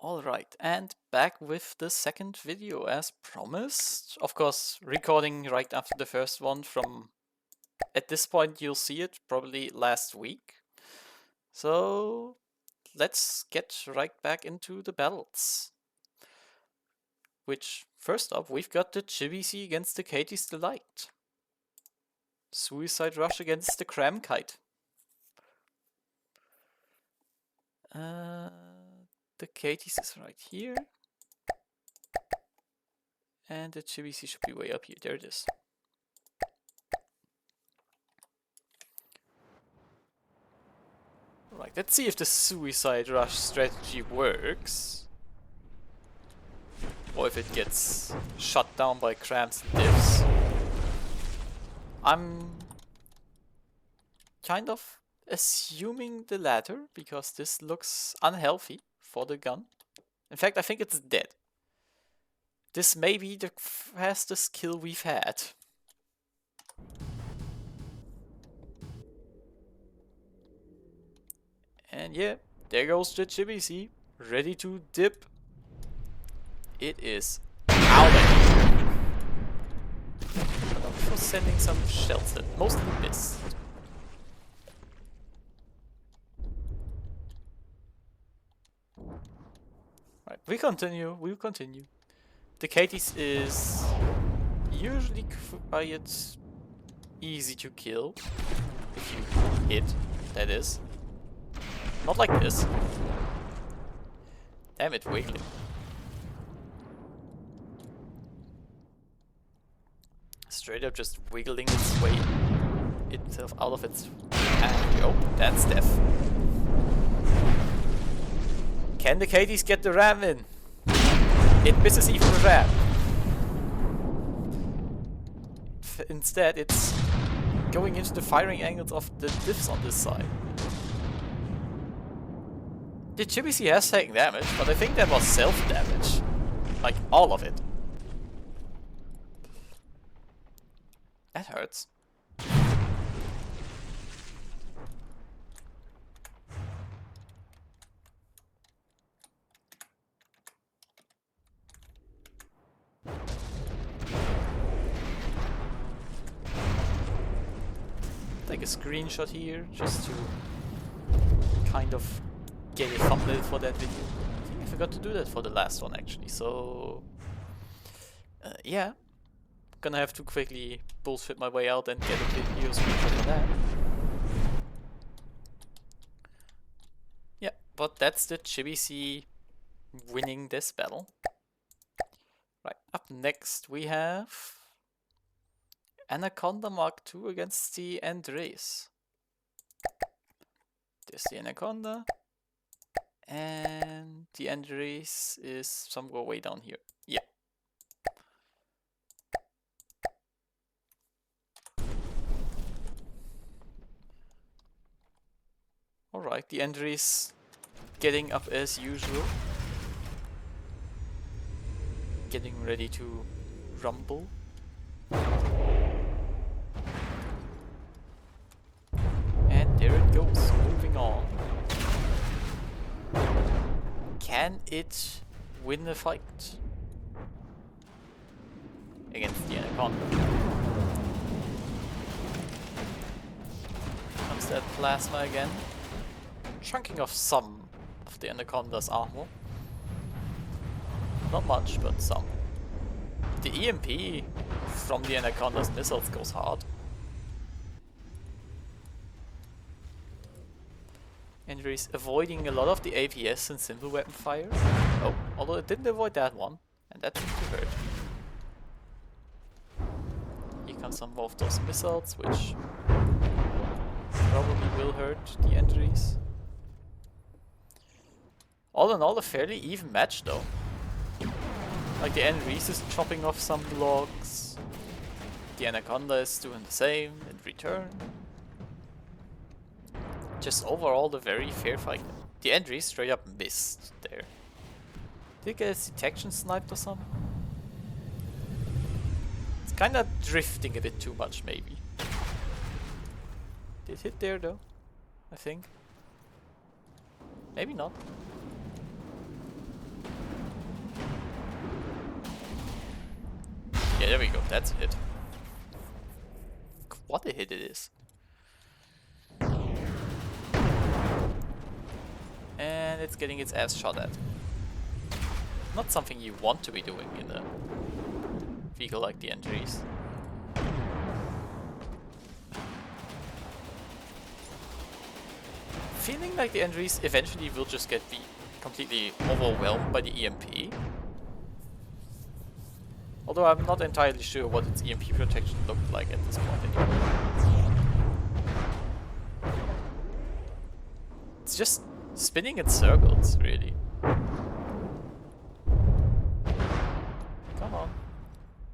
Alright, and back with the second video as promised. Of course, recording right after the first one from, at this point you'll see it, probably last week. So let's get right back into the battles. Which, first up, we've got the ChiBC against the Katys Delight. Suicide Rush against the Cram Kite. The Katys is right here. And the ChiBC should be way up here. There it is. Right, let's see if the Suicide Rush strategy works. Or if it gets shut down by cramps and diffs. I'm kind of assuming the latter, because this looks unhealthy for the gun. In fact, I think it's dead. This may be the fastest kill we've had. And yeah, there goes the ChiBC, ready to dip. It is out of here. For sending some shells that mostly missed. Right, we'll continue. The Katys is usually quite easy to kill. If you hit, that is. Not like this. Damn it, wiggling. Straight up just wiggling its way itself out of its hand. Oh, that's death. Can the Katys get the ram in? It misses even the ram. Instead, it's going into the firing angles of the diffs on this side. The ChiBC has taken damage, but I think that was self-damage. Like, all of it. That hurts. Take a screenshot here, just to kind of get a thumbnail for that video. I think I forgot to do that for the last one actually, so yeah. Gonna have to quickly bullshit my way out and get a video screenshot of that. Yeah, but that's the ChiBC winning this battle. Right, up next we have Anaconda Mark II against the Andres. There's the Anaconda. And the Andres is somewhere way down here. Yeah. Alright, the Andres getting up as usual. Getting ready to rumble. And there it goes, moving on. Can it win the fight against the Anaconda? Comes that plasma again, chunking off some of the Anaconda's armor. Not much, but some. The EMP from the Anaconda's missiles goes hard. Andres avoiding a lot of the APS and simple weapon fire. Oh, although it didn't avoid that one, and that seems to hurt. Here comes some more of those missiles, which probably will hurt the Andres. All in all, a fairly even match though. Like the Andres is chopping off some blocks, the Anaconda is doing the same in return. Just overall a very fair fight. The Andres straight up missed there. Did it get its detection sniped or something? It's kinda drifting a bit too much maybe. Did hit there though, I think. Maybe not. there we go. That's a hit. What a hit it is. And it's getting its ass shot at. Not something you want to be doing in a vehicle like the Entries. Feeling like the Entries eventually will just get completely overwhelmed by the EMP. Although I'm not entirely sure what its EMP protection looked like at this point anymore. It's just spinning in circles, really. Come on.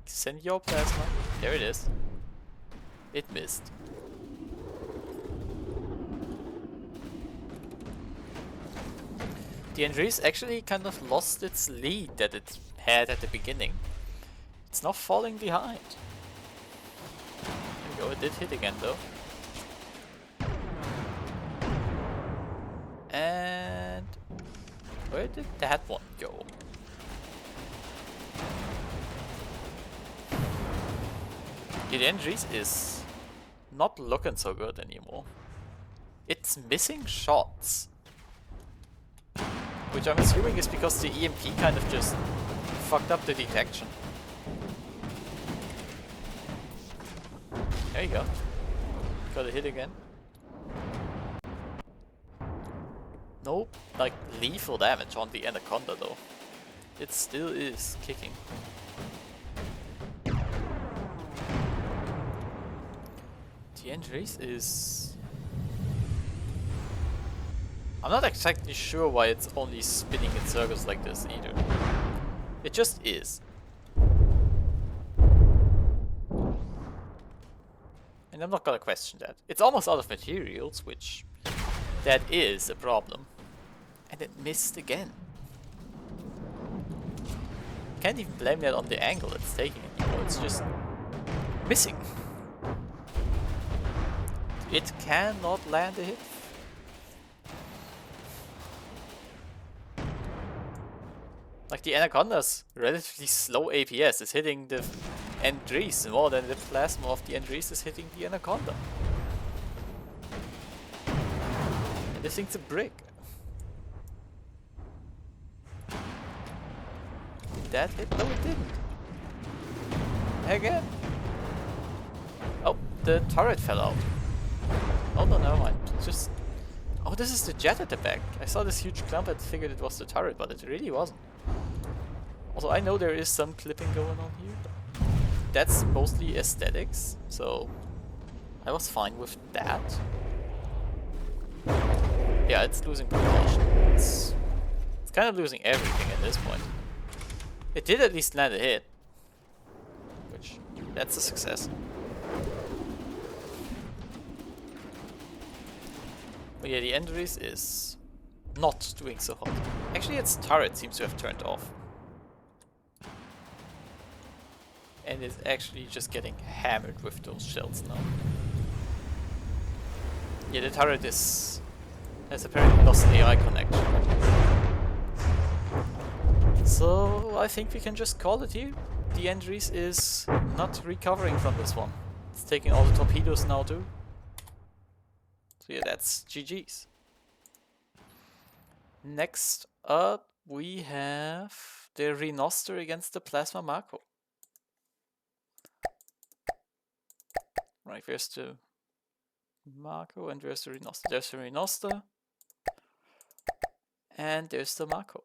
Send your plasma. There it is. It missed. The Andres actually kind of lost its lead that it had at the beginning. It's now falling behind. There we go, it did hit again though. And where did that one go? The Andres is not looking so good anymore. It's missing shots. Which I'm assuming is because the EMP kind of just fucked up the detection. There you go. Got a hit again. No, like, lethal damage on the Anaconda though. It still is kicking. The Andres is... I'm not exactly sure why it's only spinning in circles like this either. It just is. And I'm not gonna question that. It's almost out of materials, which... that is a problem. And it missed again. Can't even blame that on the angle it's taking anymore, it's just... missing. It cannot land a hit. Like the Anaconda's relatively slow APS is hitting the Andres more than the plasma of the Andres is hitting the Anaconda. And this thing's a brick. Did that hit? No, it didn't. Again. Oh, the turret fell out. Oh no, never mind. It's just... oh, this is the jet at the back. I saw this huge clump and figured it was the turret, but it really wasn't. Also, I know there is some clipping going on here. That's mostly aesthetics, so I was fine with that. Yeah, it's losing propulsion. It's kind of losing everything at this point. It did at least land a hit, which, that's a success. But yeah, the Andres is not doing so hot. Actually, its turret seems to have turned off. And is actually just getting hammered with those shells now. Yeah, the turret has apparently lost AI connection. So I think we can just call it here. The Andres is not recovering from this one. It's taking all the torpedoes now too. So yeah, that's GG's. Next up we have the Renoster against the Plasma Mako. Right, there's the Mako and there's the Renoster. There's the Renoster. And there's the Mako.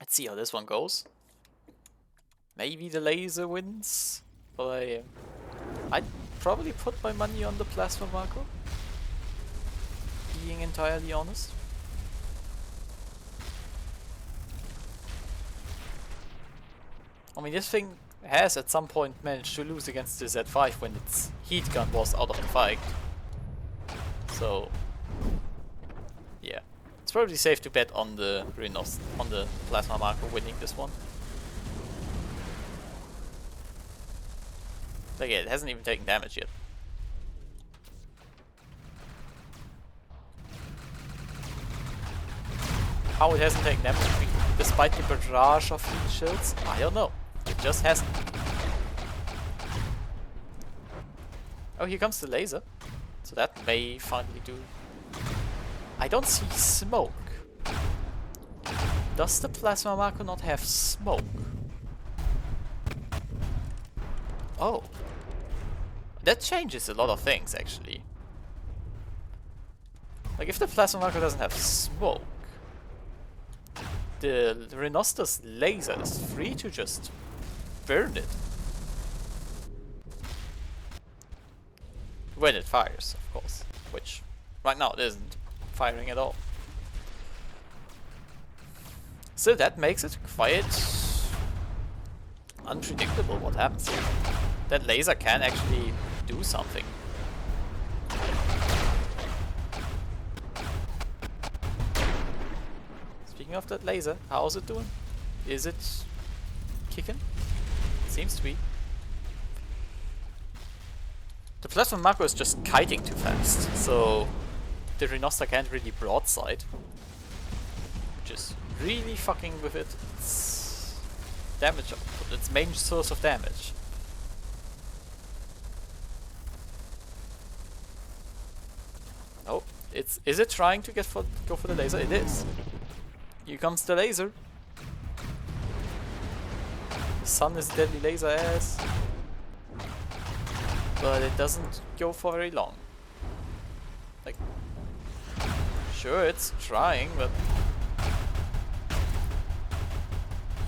Let's see how this one goes. Maybe the laser wins. But I'd probably put my money on the Plasma Mako. Being entirely honest. I mean, this thing has at some point managed to lose against the Z5 when its heat gun was out of the fight. So yeah, it's probably safe to bet on the Renoster, on the Plasma Mako winning this one. Like yeah, it hasn't even taken damage yet. how it hasn't taken damage despite the barrage of heat shields. I don't know. It just hasn't. Oh, here comes the laser. So that may finally do. I don't see smoke. Does the plasma Mako not have smoke? Oh. That changes a lot of things, actually. Like, if the plasma Mako doesn't have smoke, the Renoster's laser is free to just burn it. When it fires, of course. Which, right now, it isn't firing at all. So that makes it quite unpredictable what happens here. That laser can actually do something. Speaking of that laser, how's it doing? Is it kicking? It seems to be. The plasma Mako is just kiting too fast, so the Renoster can't really broadside. Which is really fucking with its damage output, its main source of damage. Oh, is it trying to go for the laser? It is. Here comes the laser. The sun is deadly laser ass. But it doesn't go for very long. Like, sure, it's trying, but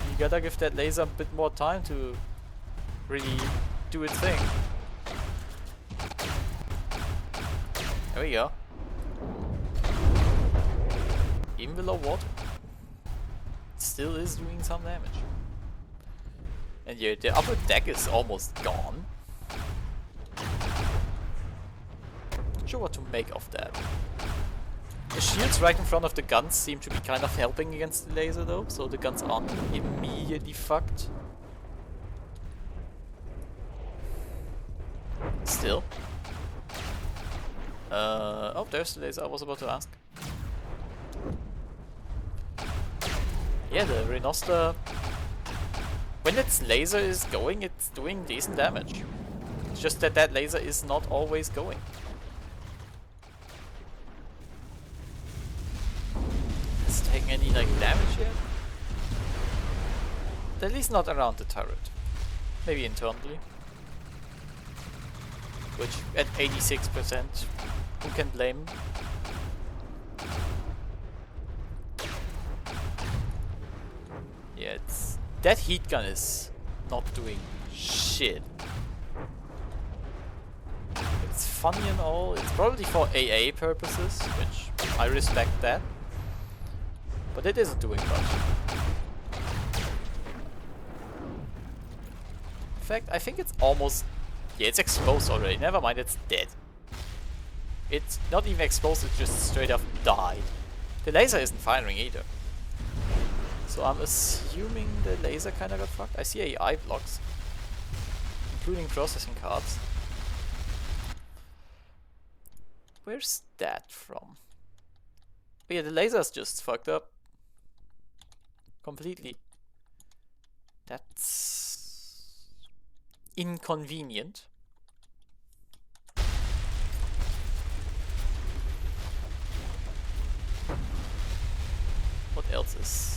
you gotta give that laser a bit more time to really do its thing. There we go. Even below water, it still is doing some damage. And yeah, the upper deck is almost gone. Not sure what to make of that. The shields right in front of the guns seem to be kind of helping against the laser though, so the guns aren't immediately fucked. Still. Oh, there's the laser I was about to ask. Yeah, the Renoster, when its laser is going, it's doing decent damage. It's just that that laser is not always going. Is it taking any like damage yet? At least not around the turret. Maybe internally. Which at 86%, who can blame? Yeah, that heat gun is not doing shit. It's funny and all, it's probably for AA purposes, which I respect that. But it isn't doing much. In fact, I think it's almost... Yeah, it's exposed already. Never mind, it's dead. It's not even exposed, it just straight up died. The laser isn't firing either. So I'm assuming the laser kinda got fucked. I see AI blocks, including processing cards. Where's that from? Oh yeah, the laser's just fucked up. Completely. That's inconvenient. What else is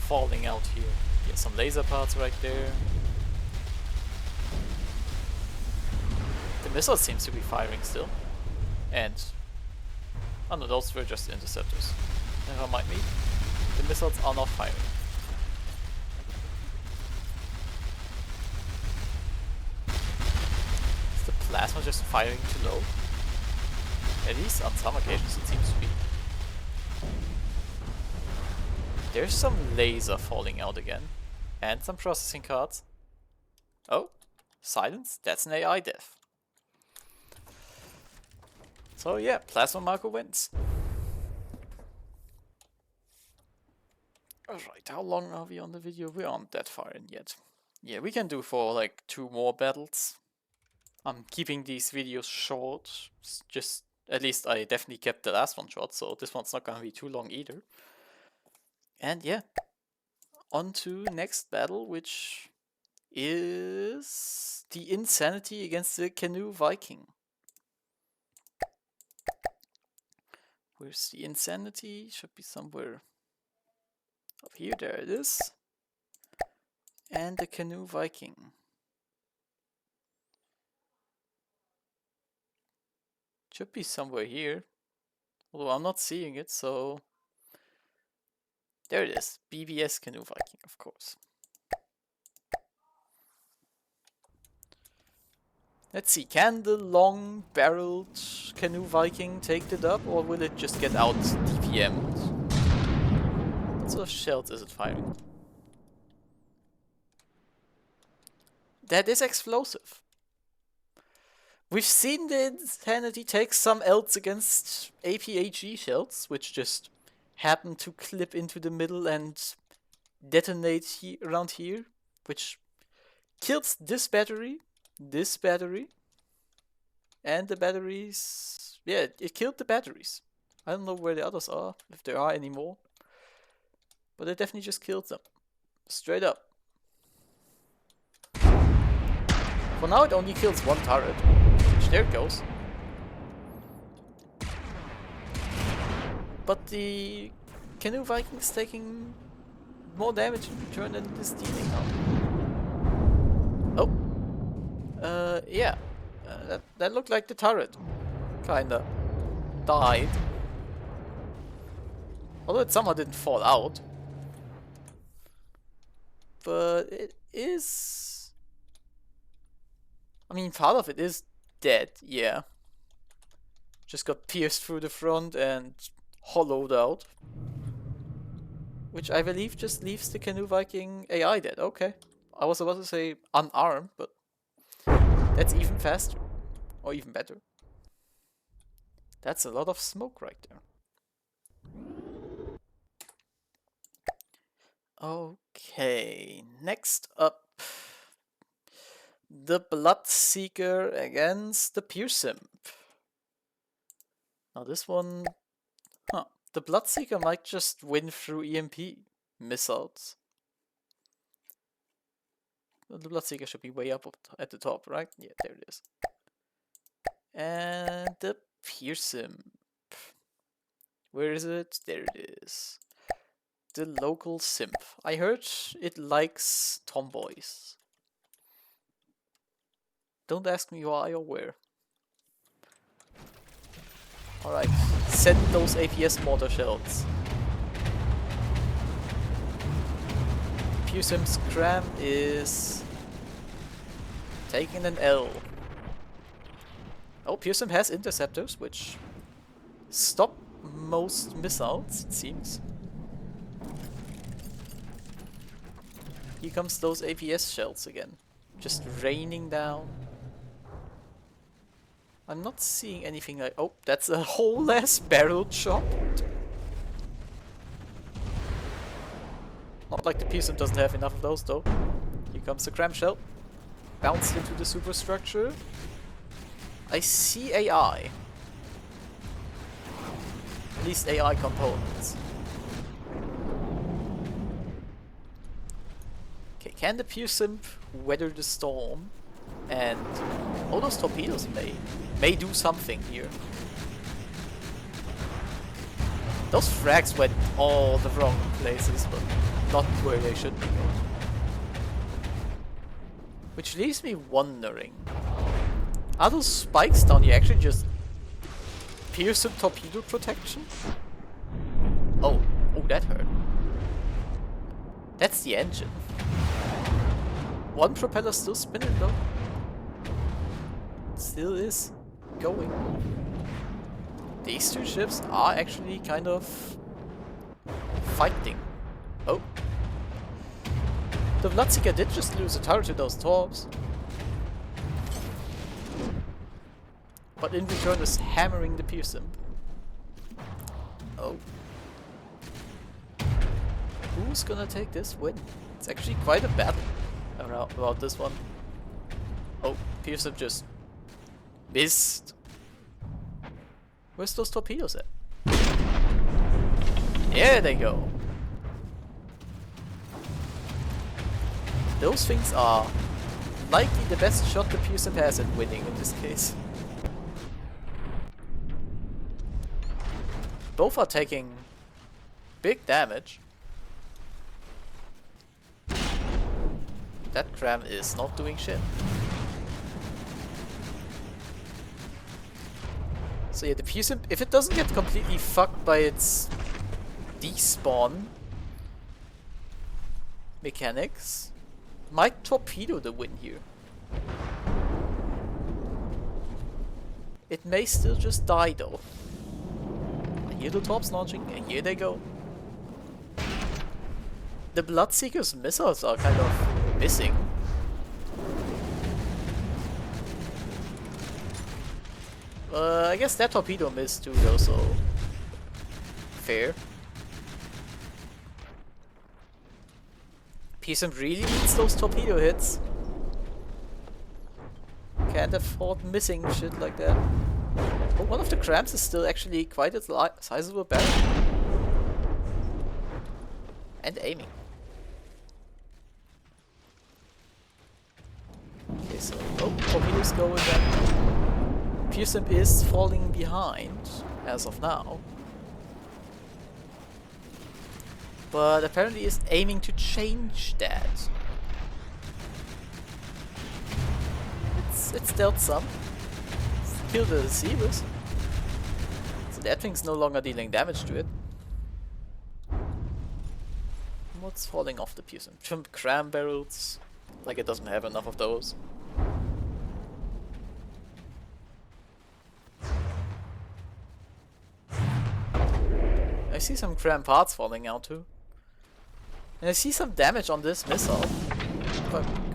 falling out here? Yeah, some laser parts right there. The missile seems to be firing still. And... oh no, those were just interceptors. Never mind me. The missiles are not firing. Is the plasma just firing too low? At least on some occasions it seems to be. There's some laser falling out again. And some processing cards. Oh, silence? That's an AI death. So yeah, Plasma Mako wins. Alright, how long are we on the video? We aren't that far in yet. Yeah, we can do for like 2 more battles. I'm keeping these videos short. Just, at least I definitely kept the last one short, so this one's not gonna be too long either. And yeah, on to next battle, which is the Insanity against the Kanoe Viking. Where's the Insanity? Should be somewhere up here. There it is. And the Kanoe Viking. Should be somewhere here. Although I'm not seeing it, so... There it is. BBS Kanoe Viking, of course. Let's see, can the long-barreled Kanoe Viking take the dub, or will it just get out DPM'd? What sort of shells is it firing? That is explosive. We've seen the Insanity take some ults against APAG shells, which just happen to clip into the middle and detonate around here, which kills this battery, and the batteries. Yeah, it killed the batteries. I don't know where the others are, if there are any more, but it definitely just killed them. Straight up. For now it only kills one turret, which there it goes. But the Kanoe Viking is taking more damage in return than it is dealing now. Oh. Yeah. That looked like the turret. Kinda. Died. Although it somehow didn't fall out. But it is... I mean, part of it is dead, yeah. Just got pierced through the front and hollowed out. Which I believe just leaves the Kanoe Viking AI dead. Okay. I was about to say unarmed, but that's even faster. Or even better. That's a lot of smoke right there. Okay, next up. The Bloodseeker against the Piersimp. Now this one... Huh. The Bloodseeker might just win through EMP missiles. The Bloodseeker should be way up at the top, right? Yeah, there it is. And the Piersimp. Where is it? There it is. The local simp. I heard it likes tomboys. Don't ask me why or where. Alright, send those APS mortar shells. Piersimp's cram is taking an L. Oh, Piersimp has interceptors, which stop most missiles, it seems. Here comes those APS shells again. Just raining down. I'm not seeing anything like... Oh, that's a whole ass barrel shot. Not like the Piersimp doesn't have enough of those though. Here comes the cram shell. Bounced into the superstructure. I see AI. At least AI components. Okay, can the Piersimp weather the storm? And all those torpedoes may do something here. Those frags went all the wrong places, but not where they should be going. Which leaves me wondering, are those spikes down here actually just Piersimp torpedo protection? Oh, that hurt. That's the engine. One propeller still spinning though. Still is going. These two ships are actually kind of fighting. Oh. The Bloodseeker did just lose a turret to those torps. But in return is hammering the Piersimp. Oh. Who's gonna take this win? It's actually quite a battle about this one. Oh, Piersimp just missed. Where's those torpedoes at? There they go. Those things are likely the best shot the Piersimp has at winning in this case. Both are taking big damage. That Cram is not doing shit. So yeah, the Piersimp, if it doesn't get completely fucked by its despawn mechanics, might torpedo the win here. It may still just die though. I hear the tops launching, and here they go. The Bloodseeker's missiles are kind of missing. I guess that torpedo missed too though, so fair. Piersimp really needs those torpedo hits. Can't afford missing shit like that. Oh, one of the Crams is still actually quite a sizable barrel. And aiming. Okay, so torpedoes go again. Piersimp is falling behind as of now. But apparently is aiming to change that. It's dealt some. Killed the deceivers. So that thing's no longer dealing damage to it. What's falling off the Piersimp? Some Cram barrels. Like it doesn't have enough of those. I see some Cram parts falling out too. And I see some damage on this missile.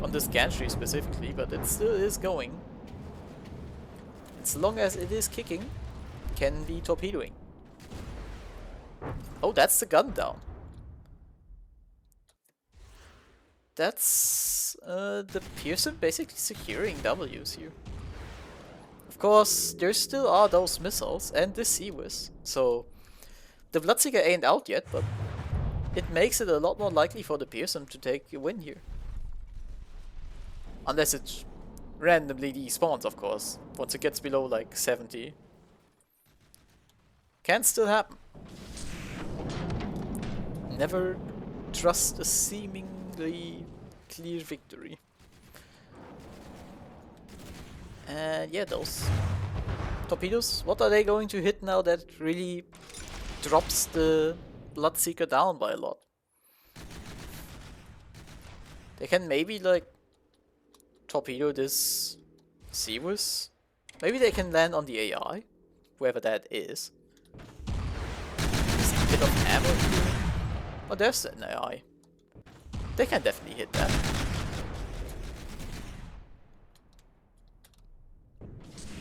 On this gantry specifically, but it still is going. As long as it is kicking, can be torpedoing. Oh, that's the gun down. That's the Piersimp basically securing W's here. Of course, there still are those missiles and this Sea-Whiz, so the Bloodseeker ain't out yet, but it makes it a lot more likely for the Piersimp to take a win here. Unless it randomly despawns, of course, once it gets below like 70. Can still happen. Never trust a seemingly clear victory. And yeah, those torpedoes, what are they going to hit now that really drops the Bloodseeker down by a lot? They can maybe like torpedo this Sea-Whiz. Maybe they can land on the AI, whoever that is. Just a bit of ammo here. Oh, there's an AI. They can definitely hit that.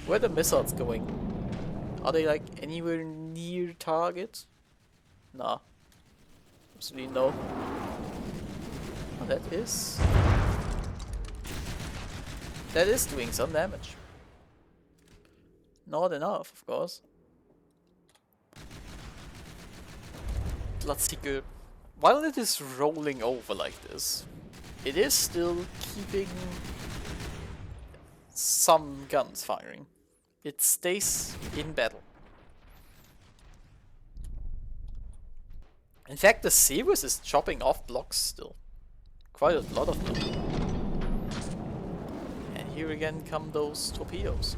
Where are the missiles going? Are they like anywhere near target? Nah. Absolutely no. Oh, that is doing some damage. Not enough, of course. Bloodseeker, while it is rolling over like this, it is still keeping some guns firing. It stays in battle. In fact, the Sea-Whiz is chopping off blocks still. Quite a lot of them. And here again come those torpedoes.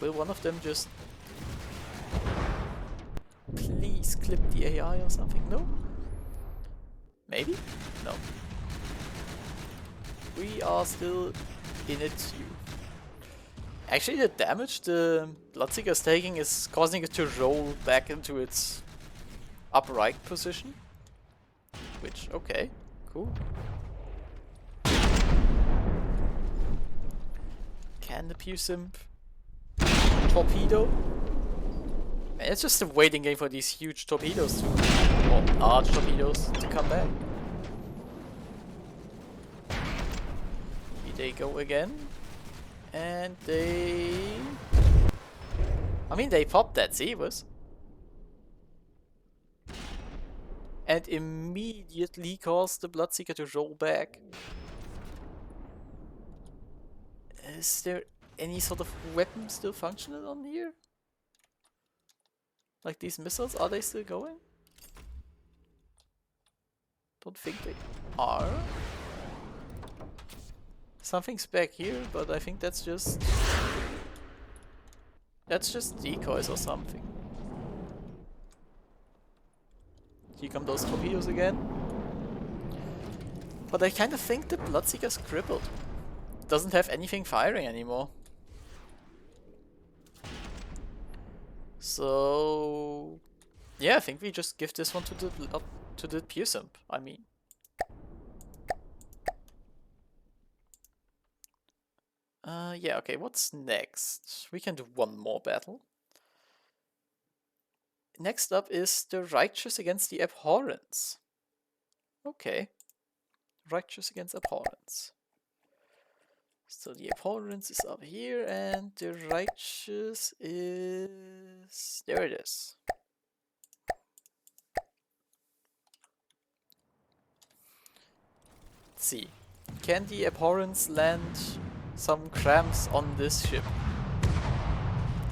Will one of them just please clip the AI or something? No? Maybe? No. We are still in it too. Actually, the damage the Bloodseeker is taking is causing it to roll back into its upright position. Which, okay, cool. Can the Piersimp torpedo? Man, it's just a waiting game for these huge torpedoes to, or large torpedoes, to come back. Here they go again. And they... I mean, they popped that Sea-Whiz. and immediately cause the Bloodseeker to roll back. Is there any sort of weapon still functional on here? Like these missiles, are they still going? Don't think they are. Something's back here, but I think that's just decoys or something. Here come those torpedoes again. But I kind of think the Bloodseeker's crippled. Doesn't have anything firing anymore. So yeah, I think we just give this one to the Piersimp, I mean. Yeah, okay, what's next? We can do one more battle. Next up is the Righteous against the Abhorrence. Okay. Righteous against Abhorrence. So the Abhorrence is up here and the Righteous is... there it is. Let's see. Can the Abhorrence land some cramps on this ship?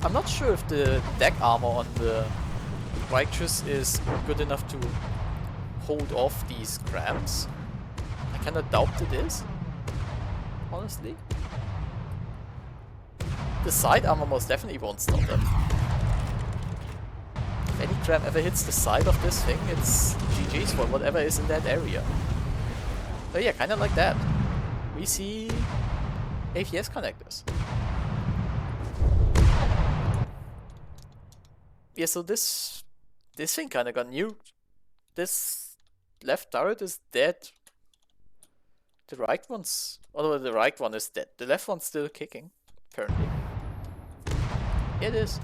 I'm not sure if the deck armor on the Righteous is good enough to hold off these cramps. I kinda doubt it is, honestly. The side armor most definitely won't stop them. If any cram ever hits the side of this thing, it's GG's for whatever is in that area. But yeah, kinda like that. We see APS connectors. Yeah, so this thing kinda got nuked. This left turret is dead. The right one's... although the right one is dead. The left one's still kicking, apparently. It is.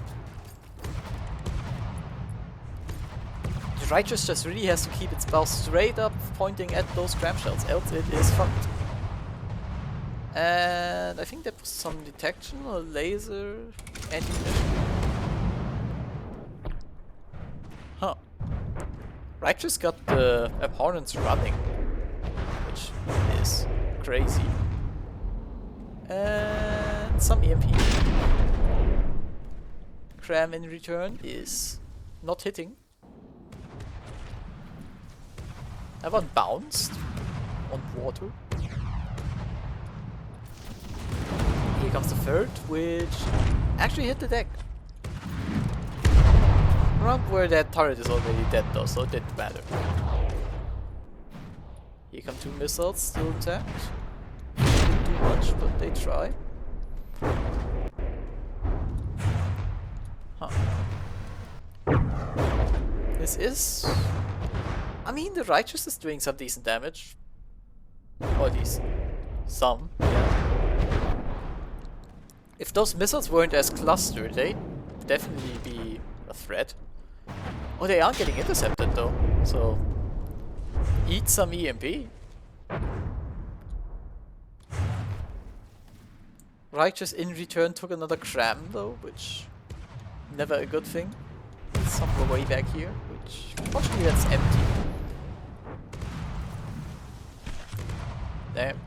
The Righteous just really has to keep its bow straight up, pointing at those cram shells, else it is fucked. And I think that was some detection or laser anti-mission. Huh. Righteous got the Abhorrence running, which is crazy. And some EMP. Cram in return is not hitting. That one bounced on water. Here comes the third, which actually hit the deck. Around where that turret is already dead though, so it didn't matter. Here come two missiles, still intact. Didn't do much, but they try. Huh. This is... I mean, the Righteous is doing some decent damage. Or decent. Some, yeah. If those missiles weren't as clustered, they'd definitely be a threat. Oh, they aren't getting intercepted though, so... eat some EMP. Righteous in return took another cram though, which... never a good thing. Somewhere way back here, which... fortunately that's empty. Damn.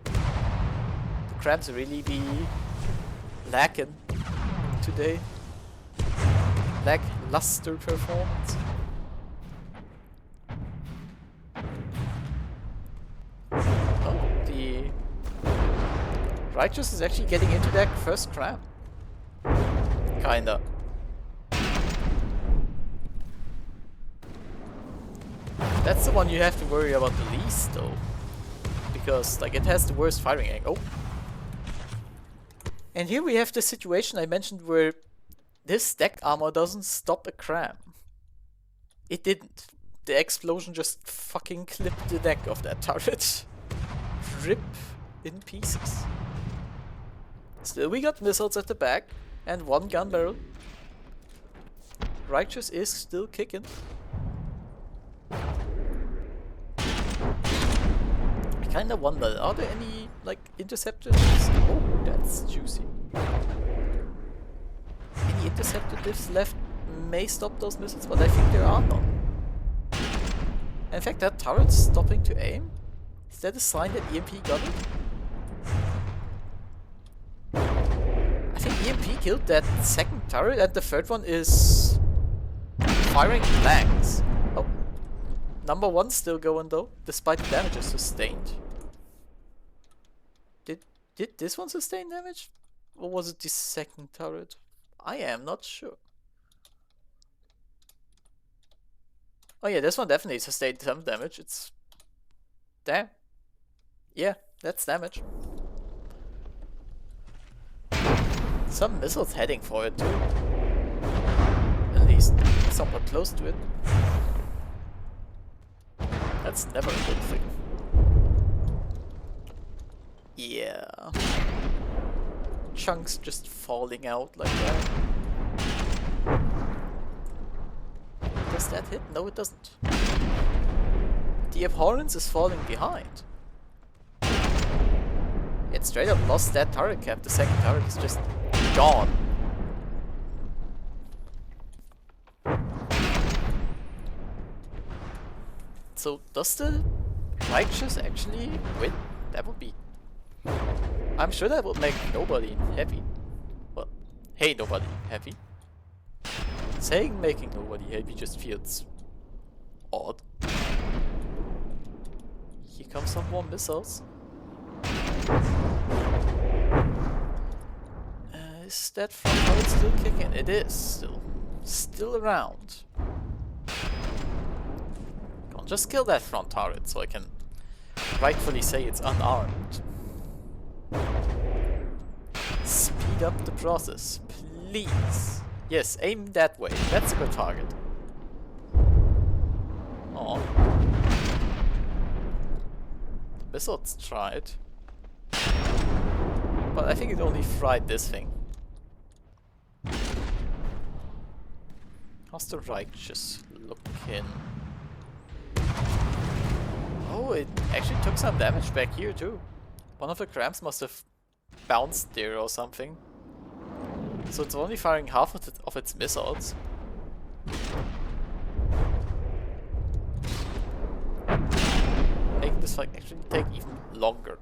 The crabs really be lacking today. Lackluster performance. Oh, the Righteous is actually getting into that first crab. Kinda. That's the one you have to worry about the least though. Because like it has the worst firing angle. Oh. And here we have the situation I mentioned where this deck armor doesn't stop a cram. It didn't. The explosion just fucking clipped the neck of that turret. Rip in pieces. Still we got missiles at the back and one gun barrel. Righteous is still kicking. I kinda wonder, are there any like interceptors? Oh, that's juicy. Any interceptor diffs left may stop those missiles, but I think there are none. In fact, that turret's stopping to aim. Is that a sign that EMP got it? I think EMP killed that second turret and the third one is firing blanks. Oh. Number one's still going though, despite the damages sustained. Did this one sustain damage? Or was it the second turret? I am not sure. Oh yeah, this one definitely sustained some damage. It's... Damn. Yeah, that's damage. Some missiles heading for it too. At least somewhat close to it. That's never a good thing. Yeah. Chunks just falling out like that. Does that hit? No, it doesn't. The Abhorrence is falling behind. It straight up lost that turret cap. The second turret is just gone. So does the Righteous actually win? That would be... I'm sure that would make nobody happy. Well, hey nobody happy. Saying making nobody happy just feels odd. Here come some more missiles. Is that front turret still kicking? It is still around. Come on, just kill that front turret so I can rightfully say it's unarmed. Speed up the process, please. Yes, aim that way. That's a good target. Oh. The missiles tried. But I think it only fried this thing. How's the Righteous looking? Oh, it actually took some damage back here too. One of the cramps must have bounced there or something. So it's only firing half of its missiles. Making this fight actually take even longer.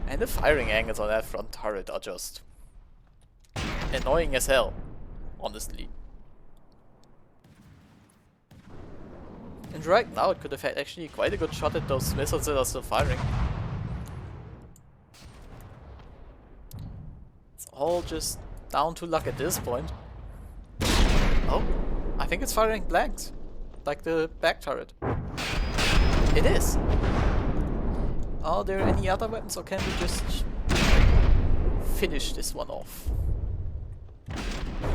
And the firing angles on that front turret are just annoying as hell, honestly. And right now it could have had actually quite a good shot at those missiles that are still firing. It's all just down to luck at this point. Oh, I think it's firing blanks, like the back turret. It is! Are there any other weapons, or can we just finish this one off?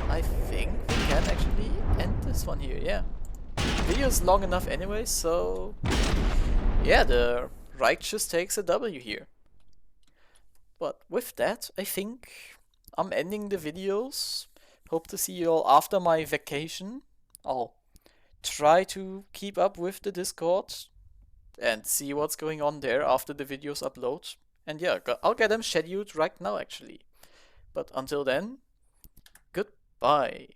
I think we can actually end this one here, yeah. The video is long enough anyway, so yeah, the Righteous takes a W here. But with that, I think I'm ending the videos. Hope to see you all after my vacation. I'll try to keep up with the Discord and see what's going on there after the videos upload. And yeah, I'll get them scheduled right now actually. But until then, goodbye.